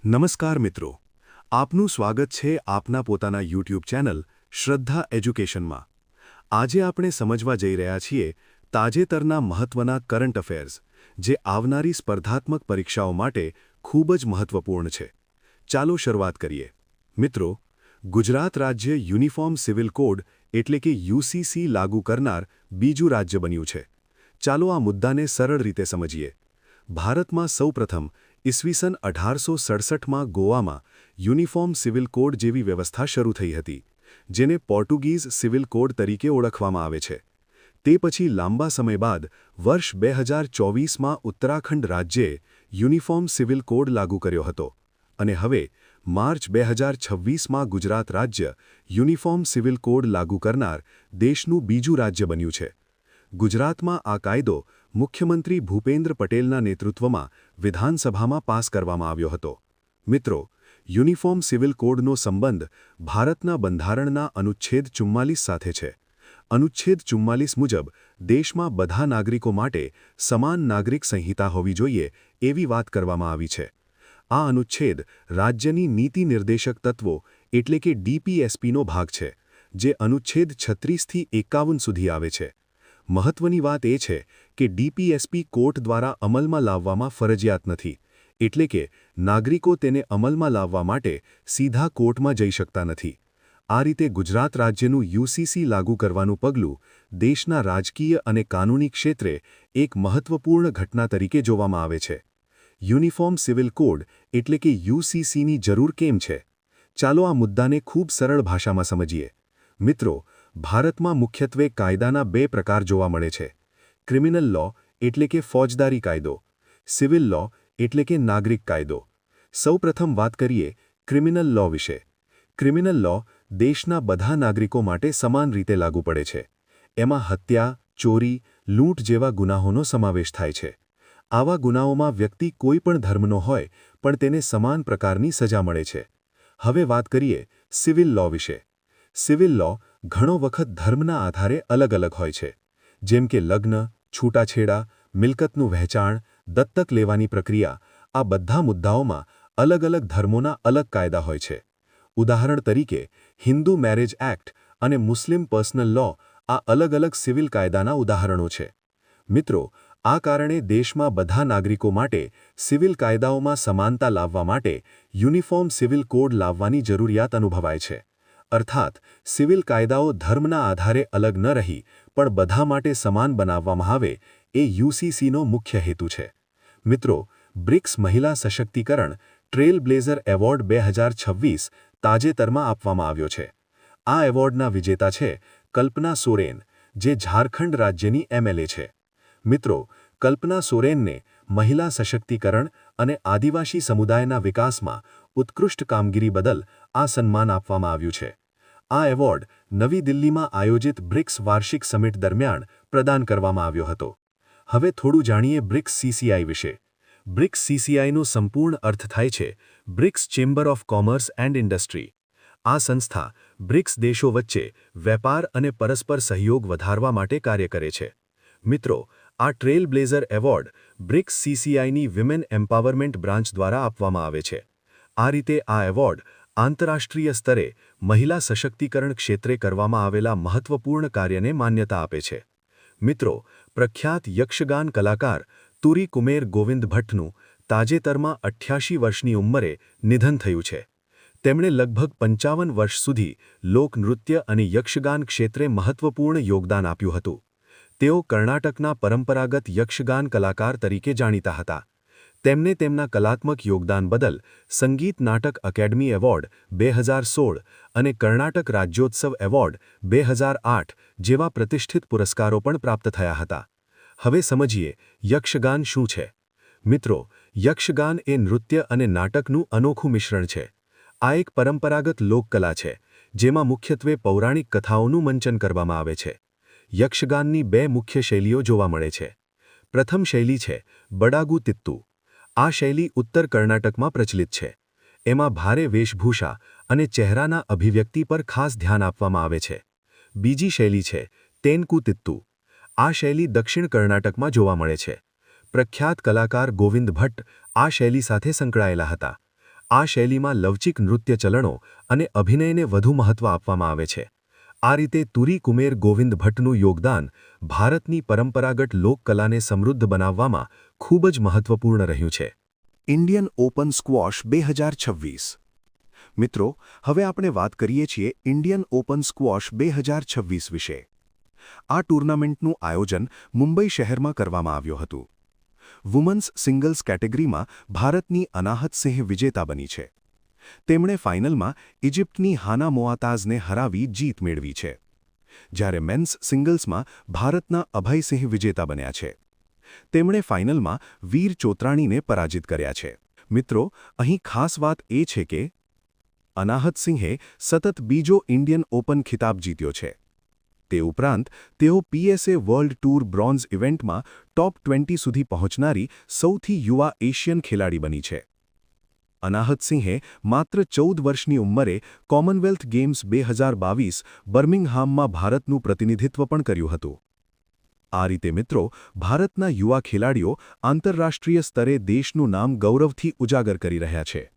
નમસ્કાર મિત્રો, આપનું સ્વાગત છે આપના પોતાના યુટ્યુબ ચેનલ શ્રદ્ધા એજ્યુકેશનમાં। આજે આપણે સમજવા જઈ રહ્યા છીએ તાજેતરના મહત્વના કરંટ અફેર્સ, જે આવનારી સ્પર્ધાત્મક પરીક્ષાઓ માટે ખૂબ જ મહત્વપૂર્ણ છે। ચાલો શરૂઆત કરીએ। મિત્રો, ગુજરાત રાજ્ય યુનિફોર્મ સિવિલ કોડ એટલે કે યુસીસી લાગુ કરનાર બીજું રાજ્ય બન્યું છે। ચાલો આ મુદ્દાને સરળ રીતે સમજીએ। ભારતમાં સૌપ્રથમ ઈસવીસન 1867માં ગોવામાં યુનિફોર્મ સિવિલ કોડ જેવી વ્યવસ્થા શરૂ થઈ હતી, જેને પોર્ટુગીઝ સિવિલ કોડ તરીકે ઓળખવામાં આવે છે। તે પછી લાંબા સમય બાદ વર્ષ 2024માં ઉત્તરાખંડ રાજ્યે યુનિફોર્મ સિવિલ કોડ લાગુ કર્યો હતો અને હવે માર્ચ 2026માં ગુજરાત રાજ્ય યુનિફોર્મ સિવિલ કોડ લાગુ કરનાર દેશનું બીજું રાજ્ય બન્યું છે। ગુજરાતમાં આ કાયદો મુખ્યમંત્રી ભૂપેન્દ્ર પટેલના નેતૃત્વમાં વિધાનસભામાં પાસ કરવામાં આવ્યો હતો। મિત્રો, યુનિફોર્મ સિવિલ કોડનો સંબંધ ભારતના બંધારણના અનુચ્છેદ 44 સાથે છે। અનુચ્છેદ 44 મુજબ દેશમાં બધા નાગરિકો માટે સમાન નાગરિક સંહિતા હોવી જોઈએ એવી વાત કરવામાં આવી છે। આ અનુચ્છેદ રાજ્યની નીતિ નિર્દેશક તત્વો એટલે કે ડીપીએસપીનો ભાગ છે, જે અનુચ્છેદ 36થી 51 સુધી આવે છે। મહત્વની વાત એ છે કે ડીપીએસપી કોર્ટ દ્વારા અમલમાં લાવવામાં ફરજિયાત નથી, એટલે કે નાગરિકો તેને અમલમાં લાવવા માટે સીધા કોર્ટમાં જઈ શકતા નથી। આ રીતે ગુજરાત રાજ્યનું યુસીસી લાગુ કરવાનું પગલું દેશના રાજકીય અને કાનૂની ક્ષેત્રે એક મહત્વપૂર્ણ ઘટના તરીકે જોવામાં આવે છે। યુનિફોર્મ સિવિલ કોડ એટલે કે યુસીસીની જરૂર કેમ છે? ચાલો આ મુદ્દાને ખૂબ સરળ ભાષામાં સમજીએ। મિત્રો, ભારતમાં મુખ્યત્વે કાયદાના બે પ્રકાર જોવા મળે છે: ક્રિમિનલ લો એટલે કે ફોજદારી કાયદો, સિવિલ લો એટલે કે નાગરિક કાયદો। સૌપ્રથમ વાત કરીએ ક્રિમિનલ લો વિશે। ક્રિમિનલ લો દેશના બધા નાગરિકો માટે સમાન રીતે લાગુ પડે છે। એમાં હત્યા, ચોરી, લૂંટ જેવા ગુનાહોનો સમાવેશ થાય છે। આવા ગુનાઓમાં વ્યક્તિ કોઈ પણ ધર્મનો હોય પણ તેને સમાન પ્રકારની સજા મળે છે। હવે વાત કરીએ સિવિલ લો વિશે। સિવિલ લો ઘણો વખત ધર્મના આધારે અલગ અલગ હોય છે, જેમ કે લગ્ન, છૂટાછેડા, મિલકતનું વહેંચાણ, દત્તક લેવાની પ્રક્રિયા। આ બધા મુદ્દાઓમાં અલગ અલગ ધર્મોના અલગ કાયદા હોય છે। ઉદાહરણ તરીકે હિન્દુ મેરેજ એક્ટ અને મુસ્લિમ પર્સનલ લો આ અલગ અલગ સિવિલ કાયદાના ઉદાહરણો છે। મિત્રો, આ કારણે દેશમાં બધા નાગરિકો માટે સિવિલ કાયદાઓમાં સમાનતા લાવવા માટે યુનિફોર્મ સિવિલ કોડ લાવવાની જરૂરિયાત અનુભવાય છે। અર્થાત સિવિલ કાયદાઓ ધર્મના આધારે અલગ ન રહી પણ બધા માટે સમાન બનાવવામાં આવે એ યુસીસીનો મુખ્ય હેતુ છે। મિત્રો, બ્રિક્સ મહિલા સશક્તિકરણ ટ્રેલ બ્લેઝર એવોર્ડ 2026 તાજેતરમાં આપવામાં આવ્યો છે। આ એવોર્ડના વિજેતા છે કલ્પના સોરેન, જે ઝારખંડ રાજ્યની એમએલએ છે। મિત્રો, કલ્પના સોરેનને મહિલા સશક્તિકરણ અને આદિવાસી સમુદાયના વિકાસમાં ઉત્કૃષ્ટ કામગીરી બદલ આ સન્માન આપવામાં આવ્યું છે। આ એવોર્ડ નવી દિલ્હીમાં આયોજિત બ્રિક્સ વાર્ષિક સમિટ દરમિયાન પ્રદાન કરવામાં આવ્યો હતો। હવે થોડું જાણીએ બ્રિક્સ સીસીઆઈ વિશે। બ્રિક્સ સીસીઆઈનો સંપૂર્ણ અર્થ થાય છે BRICS chamber of commerce and industry. આ સંસ્થા બ્રિક્સ દેશો વચ્ચે વેપાર અને પરસ્પર સહયોગ વધારવા માટે કાર્ય કરે છે। મિત્રો, આ ટ્રેલ બ્લેઝર એવોર્ડ બ્રિક્સ સીસીઆઈની વિમેન એમ્પાવરમેન્ટ બ્રાન્ચ દ્વારા આપવામાં આવે છે। આ રીતે આ એવોર્ડ આંતરરાષ્ટ્રીય સ્તરે મહિલા સશક્તિકરણ ક્ષેત્રે કરવામાં આવેલા મહત્વપૂર્ણ કાર્યને માન્યતા આપે છે। મિત્રો, પ્રખ્યાત યક્ષગાન કલાકાર તુરી કુમેર ગોવિંદ ભટ્ટનું તાજેતરમાં 88 વર્ષની ઉંમરે નિધન થયું છે। તેમણે લગભગ 55 વર્ષ સુધી લોકનૃત્ય અને યક્ષગાન ક્ષેત્રે મહત્વપૂર્ણ યોગદાન આપ્યું હતું। તેઓ કર્ણાટકના પરંપરાગત યક્ષગાન કલાકાર તરીકે જાણીતા હતા। તેમને તેમના કલાત્મક યોગદાન બદલ સંગીત નાટક અકેડમી એવોર્ડ 2016 અને કર્ણાટક રાજ્યોત્સવ એવોર્ડ 2008 જેવા પ્રતિષ્ઠિત પુરસ્કારો પણ પ્રાપ્ત થયા હતા। હવે સમજીએ યક્ષગાન શું છે। મિત્રો, યક્ષગાન એ નૃત્ય અને નાટકનું અનોખું મિશ્રણ છે। આ એક પરંપરાગત લોકકલા છે, જેમાં મુખ્યત્વે પૌરાણિક કથાઓનું મંચન કરવામાં આવે છે। યક્ષગાનની બે મુખ્ય શૈલીઓ જોવા મળે છે। પ્રથમ શૈલી છે બડાગુ તિત્તુ। આ શૈલી ઉત્તર કર્ણાટકમાં પ્રચલિત છે। એમાં ભારે વેશભૂષા અને ચહેરાના અભિવ્યક્તિ પર ખાસ ધ્યાન આપવામાં આવે છે। બીજી શૈલી છે તેનકુ તિત્તુ। આ શૈલી દક્ષિણ કર્ણાટકમાં જોવા મળે છે। પ્રખ્યાત કલાકાર ગોવિંદ ભટ્ટ આ શૈલી સાથે સંકળાયેલા હતા। આ શૈલીમાં લવચિક નૃત્ય ચલણો અને અભિનયને વધુ મહત્વ આપવામાં આવે છે. આ રીતે તુરી કુમેર ગોવિંદ ભટ્ટનું યોગદાન ભારતની પરંપરાગત લોકકલાને સમૃદ્ધ બનાવવામાં ખૂબ જ મહત્વપૂર્ણ રહ્યું છે. Indian open squash 2026. મિત્રો, હવે આપણે વાત કરીએ છીએ ઇન્ડિયન ઓપન સ્ક્વોશ 2026 વિશે. આ ટૂર્નામેન્ટનું આયોજન મુંબઈ શહેરમાં કરવામાં આવ્યું હતું. વુમન્સ સિંગલ્સ કેટેગરીમાં ભારતની અનાહત સિંહ વિજેતા બની છે. તેમણે ફાઇનલમાં ઇજિપ્તની હાના મોઆતાઝને હરાવી જીત મેળવી છે. જ્યારે મેન્સ સિંગલ્સમાં ભારતના અભયસિંહ વિજેતા બન્યા છે. તેમણે ફાઇનલમાં વીર ચોત્રાણીને પરાજિત કર્યા છે. મિત્રો, અહીં ખાસ વાત એ છે કે અનાહત સિંહે સતત બીજો ઇન્ડિયન ઓપન ખિતાબ જીત્યો છે. તે ઉપરાંત તેઓ PSA વર્લ્ડ ટૂર બ્રોન્ઝ ઇવેન્ટમાં ટોપ 20 સુધી પહોંચનારી સૌથી યુવા એશિયન ખેલાડી બની છે. અનાહત સિંહે માત્ર 14 વર્ષની ઉંમરે કોમનવેલ્થ ગેમ્સ 2022 બર્મિંગહામમાં ભારતનું પ્રતિનિધિત્વ પણ કર્યું હતું. આ રીતે મિત્રો, ભારતના યુવા ખેલાડીઓ આંતરરાષ્ટ્રીય સ્તરે દેશનું નામ ગૌરવથી ઉજાગર કરી રહ્યા છે.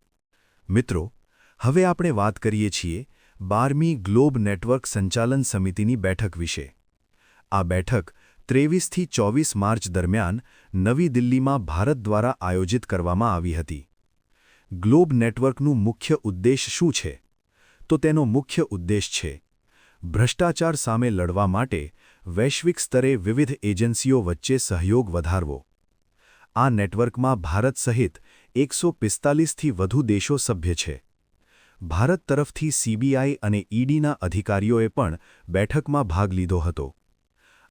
મિત્રો, હવે આપણે વાત કરીએ છીએ 12મી ગ્લોબ નેટવર્ક સંચાલન સમિતિની બેઠક વિશે. આ બેઠક 23થી 24 માર્ચ દરમિયાન નવી દિલ્હીમાં ભારત દ્વારા આયોજિત કરવામાં આવી હતી. ગ્લોબ નેટવર્કનું મુખ્ય ઉદ્દેશ શું છે? તો તેનો મુખ્ય ઉદ્દેશ છે ભ્રષ્ટાચાર સામે લડવા માટે વૈશ્વિક સ્તરે વિવિધ એજન્સીઓ વચ્ચે સહયોગ વધારવો. આ નેટવર્કમાં ભારત સહિત 145થી વધુ દેશો સભ્ય છે. ભારત તરફથી CBI અને EDના અધિકારીઓએ પણ બેઠકમાં ભાગ લીધો હતો.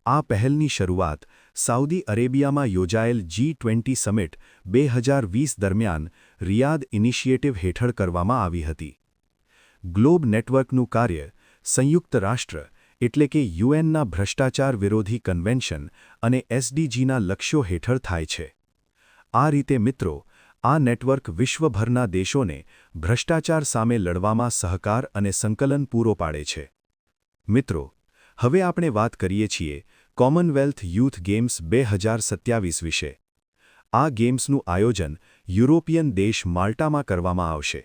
આ પહેલની શરૂઆત સાઉદી અરેબિયામાં યોજાયેલ G20 સમિટ 2020 દરમિયાન રિયાદ ઇનિશિયેટિવ હેઠળ કરવામાં આવી હતી. ગ્લોબ નેટવર્કનું કાર્ય સંયુક્ત રાષ્ટ્ર એટલે કે UNના ભ્રષ્ટાચાર વિરોધી કન્વેન્શન અને SDGના લક્ષ્યો હેઠળ થાય છે. આ રીતે મિત્રો, આ નેટવર્ક વિશ્વભરના દેશોને ભ્રષ્ટાચાર સામે લડવામાં સહકાર અને સંકલન પૂરો પાડે છે. મિત્રો, હવે આપણે વાત કરીએ છીએ કોમનવેલ્થ યુથ ગેમ્સ 2027 વિશે. આ ગેમ્સનું આયોજન યુરોપિયન દેશ માલ્ટામાં કરવામાં આવશે.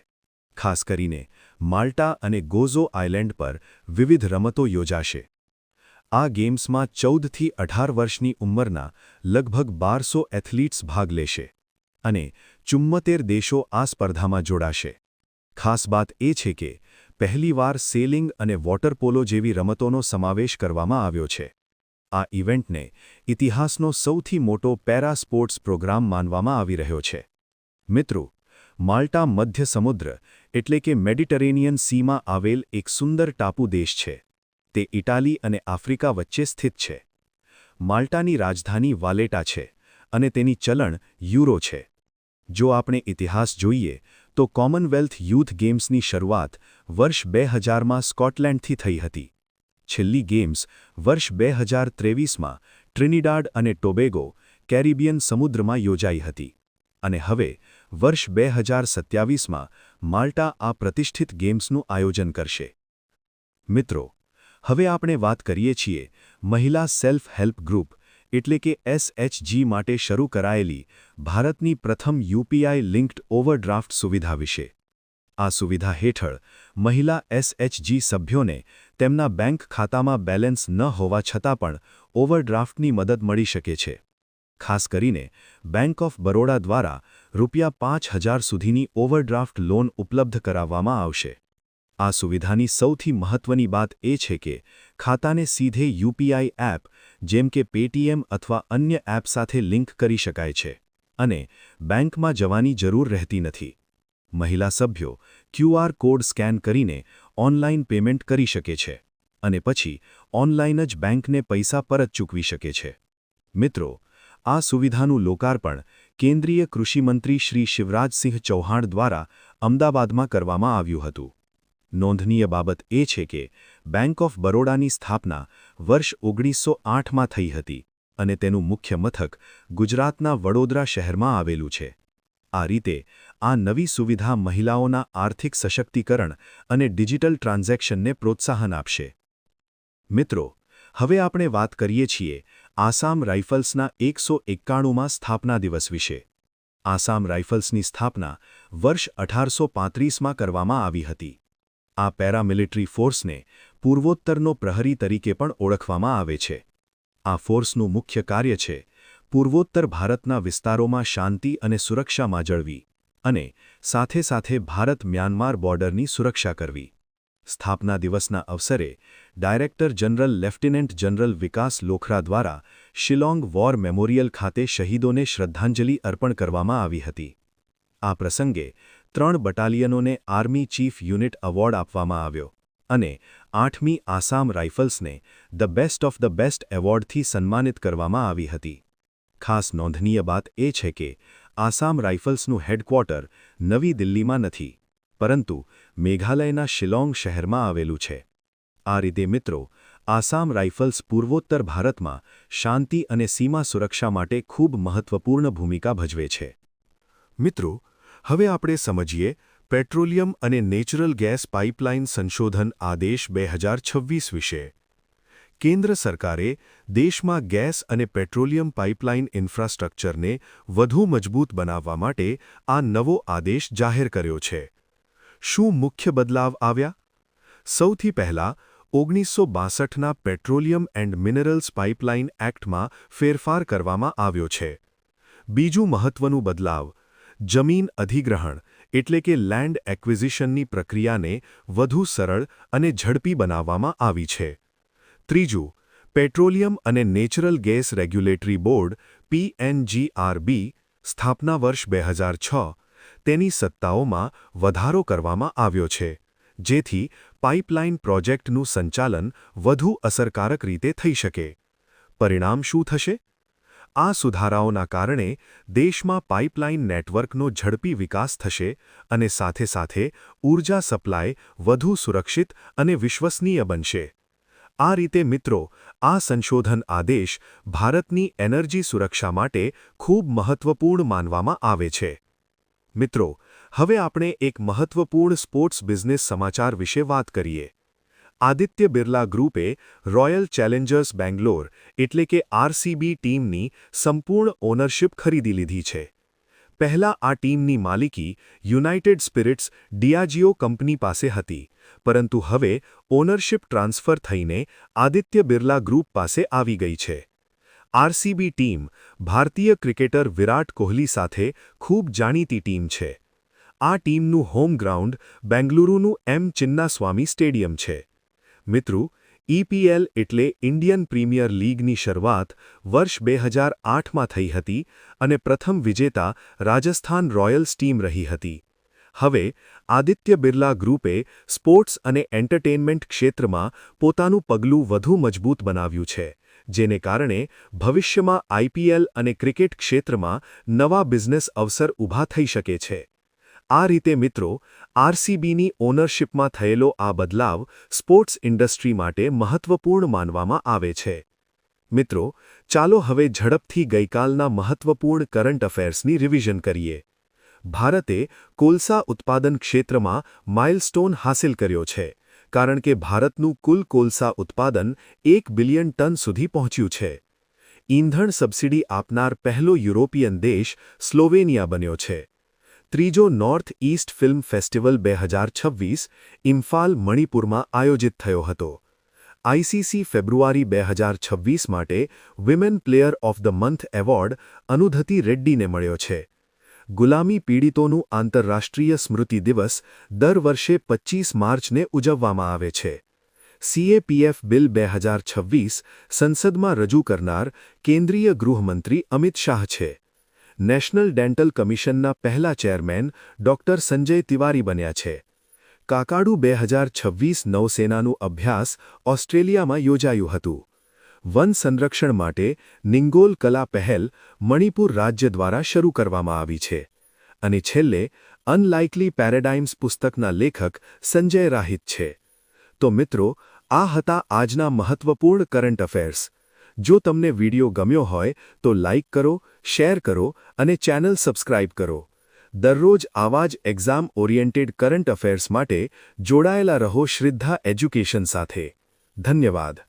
ખાસ કરીને માલ્ટા અને ગોઝો આઇલેન્ડ પર વિવિધ રમતો યોજાશે. આ ગેમ્સમાં 14થી 18 વર્ષની ઉંમરના લગભગ 1200 એથ્લીટ્સ ભાગ લેશે અને 74 દેશો આ સ્પર્ધામાં જોડાશે. ખાસ વાત એ છે કે પહેલીવાર સેલિંગ અને વોટર પોલો જેવી રમતોનો સમાવેશ કરવામાં આવ્યો છે. આ ઇવેન્ટને ઇતિહાસનો સૌથી મોટો પેરા સ્પોર્ટ્સ પ્રોગ્રામ માનવામાં આવી રહ્યો છે. મિત્રો, માલ્ટા મધ્ય સમુદ્ર એટલે કે મેડિટરેનિયન સીમાં આવેલ એક સુંદર ટાપુ દેશ છે. તે ઇટાલી અને આફ્રિકા વચ્ચે સ્થિત છે. માલ્ટાની રાજધાની વાલેટા છે અને તેની ચલણ યુરો છે. જો આપણે ઇતિહાસ જોઈએ તો કોમનવેલ્થ યુથ ગેમ્સની શરૂઆત વર્ષ 2000માં સ્કોટલેન્ડથી થઈ હતી. છેલ્લી ગેમ્સ વર્ષ 2023માં ટ્રિનિડાડ અને ટોબેગો, કેરિબિયન સમુદ્રમાં યોજાઈ હતી. અને હવે વર્ષ 2027માં માલ્ટા આ પ્રતિષ્ઠિત ગેમ્સનું આયોજન કરશે. મિત્રો, હવે આપણે વાત કરીએ છીએ મહિલા સેલ્ફ હેલ્પ ગ્રુપ એટલે કે SHG માટે શરૂ કરાયેલી ભારતની પ્રથમ UPI લિંક્ડ ઓવરડ્રાફ્ટ સુવિધા વિશે. આ સુવિધા હેઠળ મહિલા SHG સભ્યોને તેમના બેંક ખાતામાં બેલેન્સ ન હોવા છતાં પણ ઓવરડ્રાફ્ટની મદદ મળી શકે છે. ખાસ કરીને બેંક ઓફ બરોડા દ્વારા ₹5000 સુધીની ઓવરડ્રાફ્ટ લોન ઉપલબ્ધ કરાવવામાં આવશે. આ સુવિધાની સૌથી મહત્વની વાત એ છે કે ખાતાને સીધે UPI એપ જેમ કે પેટીએમ અથવા અન્ય એપ સાથે લિંક કરી શકાય છે અને બેંકમાં જવાની જરૂર રહેતી નથી. મહિલા સભ્યો QR કોડ સ્કેન કરીને ઓનલાઈન પેમેન્ટ કરી શકે છે અને પછી ઓનલાઈન જ બેંકને પૈસા પરત ચૂકવી શકે છે. મિત્રો, આ સુવિધાનું લોકાર્પણ કેન્દ્રીય કૃષિમંત્રી શ્રી શિવરાજસિંહ ચૌહાણ દ્વારા અમદાવાદમાં કરવામાં આવ્યું હતું. નોંધનીય બાબત એ છે કે બેંક ઓફ બરોડાની સ્થાપના વર્ષ 1908માં થઈ હતી અને તેનું મુખ્ય મથક ગુજરાતના વડોદરા શહેરમાં આવેલું છે. આ રીતે આ નવી સુવિધા મહિલાઓના આર્થિક સશક્તિકરણ અને ડિજિટલ ટ્રાન્ઝેક્શનને પ્રોત્સાહન આપશે. મિત્રો, હવે આપણે વાત કરીએ છીએ આસામ રાઇફલ્સના 191માં સ્થાપના દિવસ વિશે. આસામ રાઇફલ્સની સ્થાપના વર્ષ 1835માં કરવામાં આવી હતી. આ પેરામિલિટરી ફોર્સને પૂર્વોત્તરનો પ્રહરી તરીકે પણ ઓળખવામાં આવે છે. આ ફોર્સનું મુખ્ય કાર્ય છે પૂર્વોત્તર ભારતના વિસ્તારોમાં શાંતિ અને સુરક્ષા જાળવવી અને સાથે સાથે ભારત-મ્યાનમાર બોર્ડરની સુરક્ષા કરવી. સ્થાપના દિવસના અવસરે ડાયરેક્ટર જનરલ લેફ્ટિનન્ટ જનરલ વિકાસ લોખરા દ્વારા શિલોંગ વોર મેમોરિયલ ખાતે શહીદોને શ્રદ્ધાંજલિ અર્પણ કરવામાં આવી હતી. આ પ્રસંગે 3 બટાલિયનોને આર્મી ચીફ યુનિટ એવોર્ડ આપવામાં આવ્યો અને 8મી આસામ રાઇફલ્સને the best of the best એવોર્ડથી સન્માનિત કરવામાં આવી હતી. ખાસ નોંધનીય વાત એ છે કે આસામ રાઇફલ્સનું હેડક્વાર્ટર નવી દિલ્હીમાં નથી, પરંતુ મેઘાલયના શિલોંગ શહેરમાં આવેલું છે. આ રીતે મિત્રો, આસામ રાઇફલ્સ પૂર્વોત્તર ભારતમાં શાંતિ અને સીમા સુરક્ષા માટે ખૂબ મહત્વપૂર્ણ ભૂમિકા ભજવે છે. મિત્રો, હવે આપણે સમજીએ પેટ્રોલિયમ અને નેચરલ ગેસ પાઇપલાઇન સંશોધન આદેશ 2026 વિશે. કેન્દ્ર સરકારે દેશમાં ગેસ અને પેટ્રોલિયમ પાઇપલાઇન ઇન્ફ્રાસ્ટ્રક્ચરને વધુ મજબૂત બનાવવા માટે આ નવો આદેશ જાહેર કર્યો છે. શું મુખ્ય બદલાવ આવ્યા? સૌથી પહેલા 1962ના પેટ્રોલિયમ એન્ડ મિનરલ્સ પાઇપલાઇન એક્ટમાં ફેરફાર કરવામાં આવ્યો છે. બીજું મહત્વનું બદલાવ, જમીન અધિગ્રહણ એટલે કે લેન્ડ એક્વિઝિશનની પ્રક્રિયાને વધુ સરળ અને ઝડપી બનાવવામાં આવી છે. ત્રીજું, પેટ્રોલિયમ અને natural gas regulatory board PNGRB સ્થાપના વર્ષ 2006, તેની સત્તાઓમાં વધારો કરવામાં આવ્યો છે, જેથી પાઇપલાઇન પ્રોજેક્ટનું સંચાલન વધુ અસરકારક રીતે થઈ શકે. પરિણામ શું થશે? આ સુધારાઓના કારણે દેશમાં પાઇપલાઇન નેટવર્કનો ઝડપી વિકાસ થશે અને સાથે સાથે ઊર્જા સપ્લાય વધુ સુરક્ષિત અને વિશ્વસનીય બનશે. આ રીતે મિત્રો, આ સંશોધન આદેશ ભારતની એનર્જી સુરક્ષા માટે ખૂબ મહત્વપૂર્ણ માનવામાં આવે છે. મિત્રો, હવે આપણે એક મહત્વપૂર્ણ સ્પોર્ટ્સ બિઝનેસ સમાચાર વિશે વાત કરીએ. આદિત્ય બિરલા ગ્રુપે રોયલ ચેલેન્જર્સ બેંગ્લોર એટલે કે RCB ટીમની સંપૂર્ણ ઓનરશિપ ખરીદી લીધી છે. પહેલા આ ટીમની માલિકી યુનાઇટેડ સ્પિરિટ્સ ડિયાજિઓ કંપની પાસે હતી, પરંતુ હવે ઓનરશિપ ટ્રાન્સફર થઈને આદિત્ય બિરલા ગ્રુપ પાસે આવી ગઈ છે. RCB ટીમ ભારતીય ક્રિકેટર વિરાટ કોહલી સાથે ખૂબ જાણીતી ટીમ છે. આ ટીમનું હોમ ગ્રાઉન્ડ બેંગલુરુનું M. ચિન્નાસ્વામી સ્ટેડિયમ છે. મિત્રો, EPL એટલે ઇન્ડિયન પ્રીમિયર લીગની શરૂઆત વર્ષ 2008માં થઈ હતી અને પ્રથમ વિજેતા રાજસ્થાન રોયલ્સ ટીમ રહી હતી. હવે આદિત્ય બિરલા ગ્રુપે સ્પોર્ટ્સ અને એન્ટરટેનમેન્ટ ક્ષેત્રમાં પોતાનું પગલું વધુ મજબૂત બનાવ્યું છે, જેને કારણે ભવિષ્યમાં IPL અને ક્રિકેટ ક્ષેત્રમાં નવા બિઝનેસ અવસર ઊભા થઈ શકે છે. આ રીતે મિત્રો, RCBની ઓનરશિપમાં થયેલો આ બદલાવ સ્પોર્ટ્સ ઇન્ડસ્ટ્રી માટે મહત્વપૂર્ણ માનવામાં આવે છે. મિત્રો, ચાલો હવે ઝડપથી ગઈકાલના મહત્વપૂર્ણ કરંટ અફેર્સની રિવિઝન કરીએ. ભારતે કોલસા ઉત્પાદન ક્ષેત્રમાં માઇલસ્ટોન હાંસિલ કર્યો છે, કારણ કે ભારતનું કુલ કોલસા ઉત્પાદન 1 બિલિયન ટન સુધી પહોંચ્યું છે. ઈંધણ સબસિડી આપનાર પહેલો યુરોપિયન દેશ સ્લોવેનિયા બન્યો છે. ત્રીજો north east film festival 2026 Imphal, મણિપુરમાં આયોજિત થયો હતો. ICC ફેબ્રુઆરી 2026 માટે women player of the month award Arundhati રેડ્ડીને મળ્યો છે. ગુલામી પીડિતોનું આંતરરાષ્ટ્રીય સ્મૃતિ દિવસ દર વર્ષે 25 માર્ચને ઉજવવામાં આવે છે. CAPF બિલ 2026 સંસદમાં રજૂ કરનાર કેન્દ્રીય ગૃહમંત્રી અમિત શાહ છે. નેશનલ ડેન્ટલ કમિશનના પહેલા ચેરમેન ડોક્ટર સંજય તિવારી બન્યા છે. કાકાડુ 2026 નૌસેનાનું અભ્યાસ ઓસ્ટ્રેલિયામાં યોજાયું હતું. વન સંરક્ષણ માટે નિંગોલ કલા પહેલ મણિપુર રાજ્ય દ્વારા શરૂ કરવામાં આવી છે. અને છેલ્લે અનલાઇકલી પેરેડાઇમ્સ પુસ્તકના લેખક સંજય રાહિત છે. તો મિત્રો, આ હતા આજના મહત્વપૂર્ણ કરંટ અફેર્સ. જો તમને વિડિયો ગમ્યો હોય તો લાઇક કરો, શેર કરો અને ચેનલ સબસ્ક્રાઇબ કરો. દરરોજ આવા જ એક્ઝામ ઓરિએન્ટેડ કરંટ અફેર્સ માટે જોડાયેલા રહો શ્રદ્ધા એજ્યુકેશન સાથે. ધન્યવાદ.